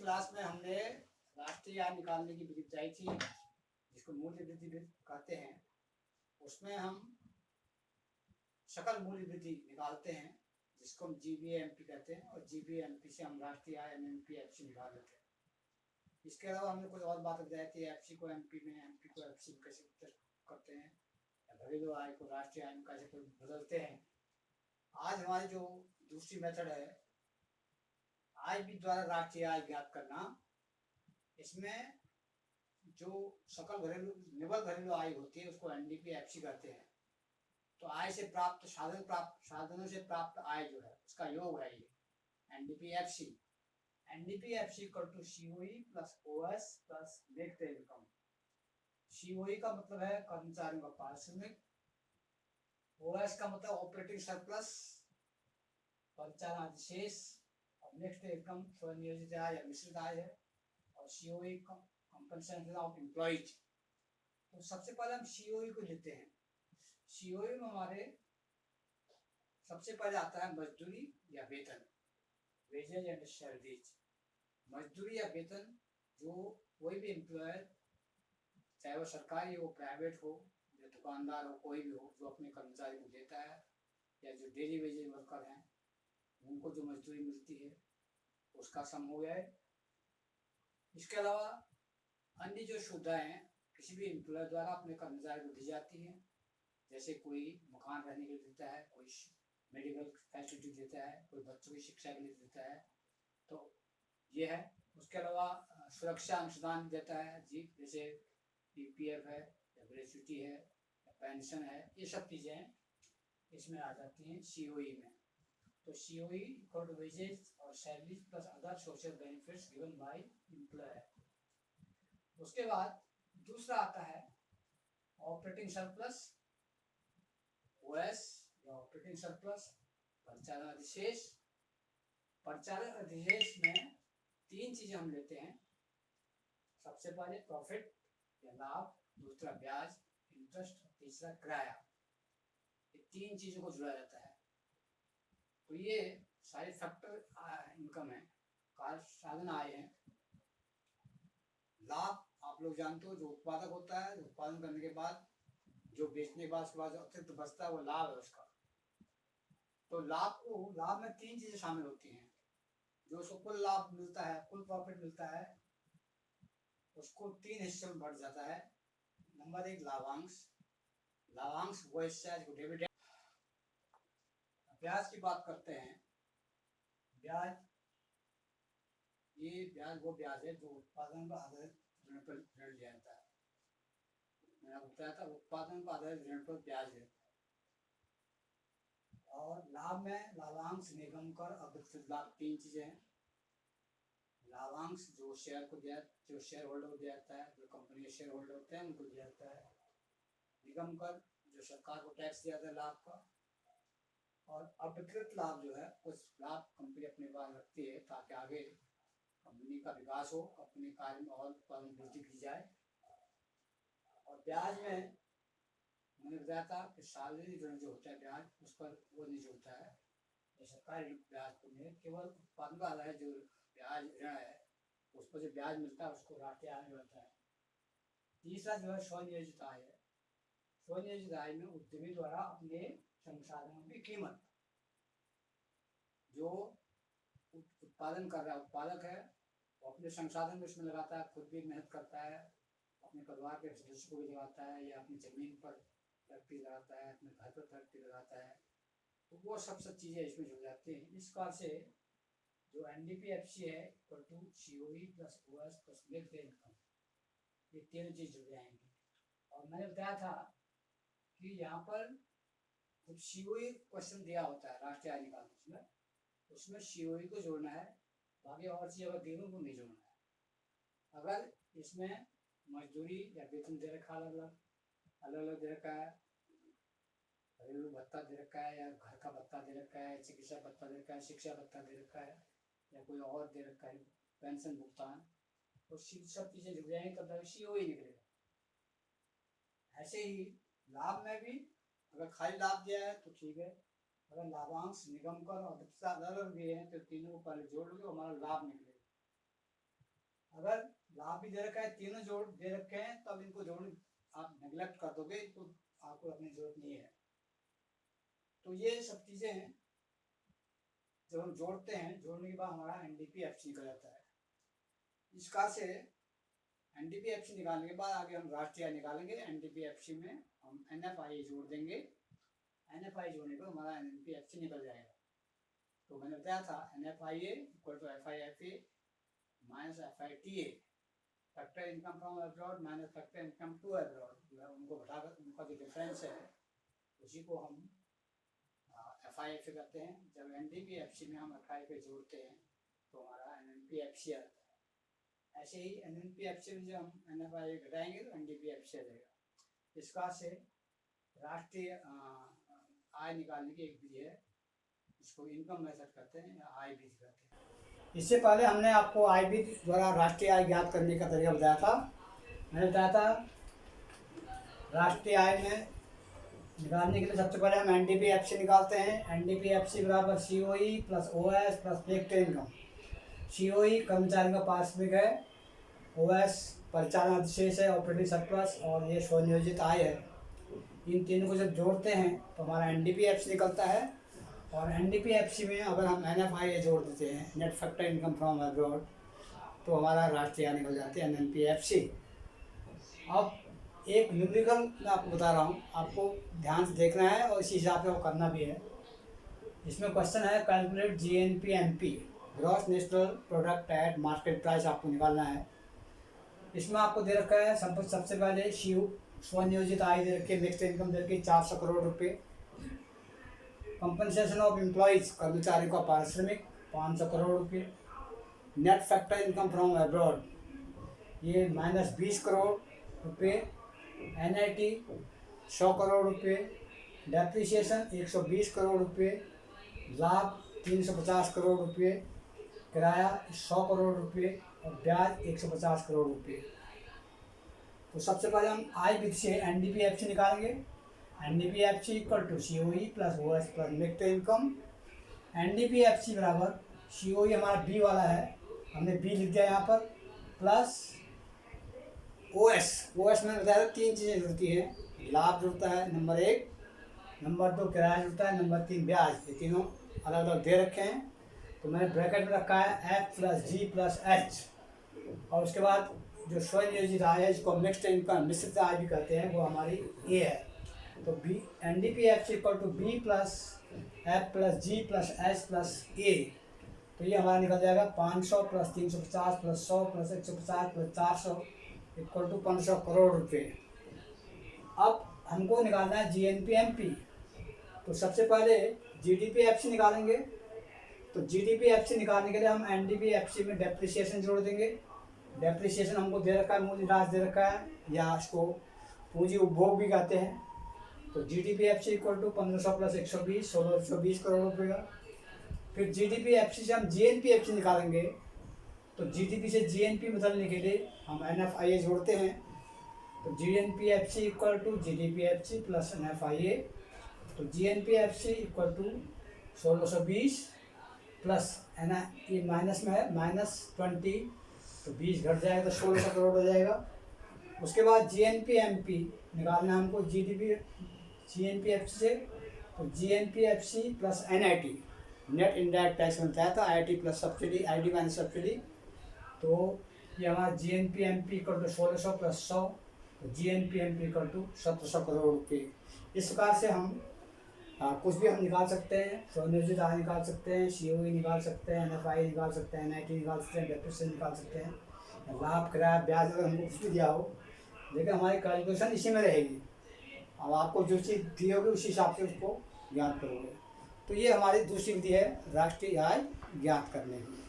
Class में हमने राष्ट्रीय आय निकालने की विधि बताई थी, जिसको मूल्य वृद्धि कहते हैं। उसमें हम सकल मूल्य वृद्धि निकालते हैं, जिसको हम जीबीएमपी कहते हैं, और जीबीएमपी से हम राष्ट्रीय आय एमएमपी एफसी निकाल लेते हैं। इसके अलावा हमने कुछ और बात बताई थी, एफसी को एमपी में, एमपी को एफसी में कैसे करते हैं, घरेलू आय को राष्ट्रीय आय में कैसे बदलते हैं। आज हमारी जो दूसरी मेथड है, आय विधि द्वारा राष्ट्रीय आय ज्ञात करना, इसमें जो सकल घरेलू निव्वल घरेलू आय होती है उसको एनडीपी एफसी कहते हैं। तो आय से प्राप्त साधनों से प्राप्त आय जो है उसका योग है ये NDP FC. NDP FC equal to COE plus OS plus net income. COE का मतलब है कर्मचारियों का पारिश्रमिक, ओएस का मतलब ऑपरेटिंग सरप्लस, परिचालन अधिशेष, और नेक्स्ट इनकम स्वनियोजित आय या मिश्रित आय है, और सीओई कंपनसेशन ऑफ एम्प्लॉइज। तो सबसे पहले हम सीओई को लेते हैं। सीओई में हमारे सबसे पहले आता है मजदूरी या वेतन, वेजेज एंड सैलरीज। मजदूरी या वेतन जो कोई भी एम्प्लॉयर, चाहे वो सरकारी हो, प्राइवेट हो, या दुकानदार हो, कोई भी हो, जो अपने कर्मचारी को देता है, या जो डेली वेजेज वर्कर हैं उनको जो मजदूरी मिलती है उसका सम हो गया है। इसके अलावा अन्य जो सुविधाएं किसी भी एम्प्लॉयर द्वारा अपने कर्मचारी को दी जाती हैं, जैसे कोई मकान रहने के लिए देता है, कोई मेडिकल फैसिलिटी देता है, कोई बच्चों की शिक्षा के लिए देता है, तो ये है। उसके अलावा सुरक्षा अंशदान देता है जी, जैसे पीपीएफ है या ग्रेच्युटी है या पेंशन है, ये सब चीज़ें इसमें आ जाती हैं सीओई में। तो सीओई इक्वल टू वेजेज और salaries plus other social benefits given by employer. उसके बाद दूसरा आता है ऑपरेटिंग सरप्लस, ओएस या ऑपरेटिंग सरप्लस, परिचालन अधिशेष। परिचालन अधिशेष में तीन चीजें हम लेते हैं। सबसे पहले प्रॉफिट या लाभ, दूसरा ब्याज इंटरेस्ट, तीसरा किराया। ये तीन चीजों को जुड़ा जाता है। तो ये सारे फैक्टर इनकम है, कार्य साधन आय है। लाभ आप लोग जानते हो, जो उत्पादक होता है, उत्पादन करने के बाद जो बेचने के बाद उसके बाद अतिरिक्त बचता है वो लाभ है उसका। तो लाभ में तीन चीजें शामिल होती हैं। जो उसको कुल लाभ मिलता है, कुल प्रॉफिट मिलता है, उसको तीन हिस्सों में बढ़ जाता है। नंबर एक लाभांश, लाभांश वो हिस्सा है जिसको डिविडेंड। ब्याज की बात करते हैं। ब्याज, ये ब्याज वो ब्याज है जो उत्पादन पर आधारित ऋण पर ऋण लिया जाता है। मैंने बताया था उत्पादन पर आधारित ऋण पर ब्याज है। और लाभ में लाभांश, निगम कर, अविकृत लाभ, तीन चीजें हैं। लाभांश जो शेयर को दिया, जो शेयर होल्डर को दिया जाता है, जो कंपनी के शेयर होल्डर होते हैं उनको दिया जाता है। निगम कर जो सरकार को टैक्स दिया जाता है लाभ का। और अविकृत लाभ जो है, कुछ लाभ कंपनी अपने पास रखती है ताकि आगे कंपनी का विकास हो, अपने कार्य में और उत्पादन वृद्धि की जाए। और ब्याज में मैंने बताया था कि सार्वजनिक ऋण जो होता है ब्याज उस पर वो नहीं जोड़ता है, सरकारी ब्याज को नहीं, केवल उत्पादन का आधार जो ब्याज ऋण है उस पर जो ब्याज मिलता है उसको राष्ट्रीय आय मिलता है। तीसरा जो है स्वनियोजित आय है। स्वनियोजित आय में उद्यमी द्वारा अपने संसाधनों की कीमत, जो उत्पादन कर रहा है, उत्पादक है, वो अपने संसाधन में उसमें लगाता है, खुद भी मेहनत करता है, अपने परिवार के सदस्य को भी लगाता है, या अपनी जमीन पर फैक्ट्री लगाता है, अपने घर पर फैक्ट्री लगाता है, तो वो सब चीज़ें इसमें जुड़ जाती हैं। इस कार से जो एनडीपी एफसी है equal to COE plus OS plus net income, ये तीनों चीज जुड़ जाएंगी। और मैंने बताया था कि यहाँ पर जब सीओई क्वेश्चन दिया होता है राष्ट्रीय आय निकालने में, उसमें सीओई को जोड़ना है, बाकी और चीज अगर तीनों को नहीं जोड़ना है। अगर इसमें मजदूरी या वेतन दे रखा अलग अलग दे रखा है, घरेलू भत्ता दे रखा है, या घर का भत्ता दे रखा है, चिकित्सा भत्ता दे रखा है, शिक्षा भत्ता दे रखा है, या कोई और दे रखा है, पेंशन भुगतान, तो सब चीजें जुड़ जाएंगी तब सीओई निकलेगा। ऐसे ही लाभ में भी अगर खाली लाभ दिया है तो ठीक है, अगर लाभांश, निगम कर और अलग अलग दिए हैं तो तीनों को पहले जोड़ लो, हमारा लाभ निकलेगा। अगर लाभ भी दे रखा है, तीनों जोड़ दे रखे हैं, तब इनको जोड़ आप नेग्लेक्ट कर दोगे तो आपको अपनी जरूरत नहीं है। तो ये सब चीजें हैं जब हम जोड़ते हैं, जोड़ने के बाद हमारा एनडीपीएफसी निकल जाता है। इस कार से एनडीपीएफसी निकालने के बाद आगे हम राष्ट्रीय आय निकालेंगे। एनडीपीएफसी में हम एनएफआई जोड़ देंगे। एनएफआई जोड़ने पर हमारा एनपीएफसी निकल जाएगा। तो मैंने बताया था NFIA equal to FIFA minus FITA, factor income from abroad minus factor income to abroad, उनको घटाकर उनका जो डिफरेंस है उसी को हम एफआईएफए करते हैं। जब एनडीपीएफसी में हम एफआईएफए जोड़ते हैं तो हमारा एनपीएफसी आता है। ऐसे ही एनपीएफसी में जब हम एनएफआई घटाएंगे तो एनडीपीएफसी आ जाएगा। इसका से राष्ट्रीय आय निकालने की एक विधि है, इसको इनकम मेथड कहते हैं या आय विधि कहते हैं। इससे पहले हमने आपको आय विधि द्वारा राष्ट्रीय आय ज्ञात करने का तरीका बताया था। मैंने बताया था राष्ट्रीय आय में निकालने के लिए सबसे पहले हम एनडीपीएफसी निकालते हैं। एनडीपीएफसी बराबर COE plus OS plus factor income. COE कर्मचारियों का पारिश्रमिक है, ओएस परिचालन अधिशेष है, ऑपरेटिंग सरप्लस, और ये स्वनियोजित आय है। इन तीनों को जब जोड़ते हैं तो हमारा एनडीपीएफसी निकलता है। और एनडीपीएफसी में अगर हम एनएफआई जोड़ देते हैं, net factor income from abroad, तो हमारा राष्ट्रीय आय निकल जाते हैं एनपीएफसी। अब एक न्यूमेरिकल मैं आपको बता रहा हूँ, आपको ध्यान से देखना है और इसी हिसाब से वो करना भी है। इसमें क्वेश्चन है calculate GNPMP, gross national product at market price, आपको निकालना है। इसमें आपको दे रखा है सबसे पहले स्वनियोजित आय दे रखी है, मिक्स्ड इनकम दे रखी है 400 करोड़ रुपये। कंपनसेशन ऑफ एम्प्लॉयज, कर्मचारियों का पारिश्रमिक 500 करोड़ रुपये। Net factor income from abroad ये माइनस 20 करोड़ रुपये। एनआईटी 100 करोड़ रुपये। डेप्रिसिएशन 120 करोड़ रुपये। लाभ 350 करोड़ रुपये। किराया 100 करोड़ रुपये और ब्याज 150 करोड़ रुपये। तो सबसे पहले हम आय विधि से एनडीपीएफसी निकालेंगे। NDPFC equal to COE plus OS plus mixed income. NDPFC बराबर सीओई हमारा बी वाला है, हमने बी लिख दिया यहाँ पर, प्लस ओएस में बताया 3 चीज़ें जुड़ती हैं। लाभ जुड़ता है नंबर 1, नंबर 2 किराया जुड़ता है, नंबर 3 ब्याज। ये तीनों अलग अलग दे रखे हैं। तो मैंने ब्रैकेट में रखा है F plus G plus H. और उसके बाद जो स्वनियोजित आय है, जिसको मिक्स्ड इनकम मिश्रित आय भी कहते हैं, वो हमारी ए है। तो B NDPFC equal to B plus F plus G plus H plus A. तो ये हमारा निकल जाएगा 500 plus 350 plus 100 plus 150 plus 400 equal to 500 crore रुपये। अब हमको निकालना है जीएनपीएमपी। तो सबसे पहले जीडीपीएफसी निकालेंगे। तो जीडीपीएफसी निकालने के लिए हम एनडीपीएफसी में डेप्रिसिएशन जोड़ देंगे। डेप्रिसिएशन हमको दे रखा है, मूल्यह्रास दे रखा है, या इसको पूंजी उपभोग भी कहते हैं। तो जीडीपीएफसी इक्वल टू 1500 प्लस 120 1620 करोड़ रुपये का। फिर जीडीपीएफसी से हम जीएनपीएफसी निकालेंगे। तो जीडीपी से जीएनपी बदलने के लिए हम एनएफआईए जोड़ते हैं। तो जीएनपीएफसी इक्वल टू जीडीपीएफसी प्लस एनएफआईए। तो जीएनपीएफसी इक्वल टू 1620 प्लस एन ये माइनस में है -20, तो 20 घट जाएगा तो 1600 करोड़ हो जाएगा। उसके बाद जीएनपीएमपी निकालना हमको जीएनपीएफसी से। तो GNPFC plus NIT, net indirect tax में बताया था, IT plus subsidy, ID minus subsidy. तो ये हमारा जीएनपीएमपी इक्वल टू 1600 प्लस 100, तो जीएनपीएमपी इक्वल टू 1700 करोड़ रुपये। इस प्रकार से हम कुछ भी हम निकाल सकते हैं। स्वनियोजित आय निकाल सकते हैं, सीओई निकाल सकते हैं, एनएफआई निकाल सकते हैं, एनआईटी निकाल सकते हैं, डेप्रिसिएशन निकाल सकते हैं, लाभ किराया ब्याज अगर हमको कुछ भी दिया हो, लेकिन हमारी कैलकुलेशन इसी में रहेगी। अब आपको जो चीज़ दी होगी उसी हिसाब से उसको ज्ञात करोगे। तो ये हमारी दूसरी विधि है राष्ट्रीय आय ज्ञात करने की।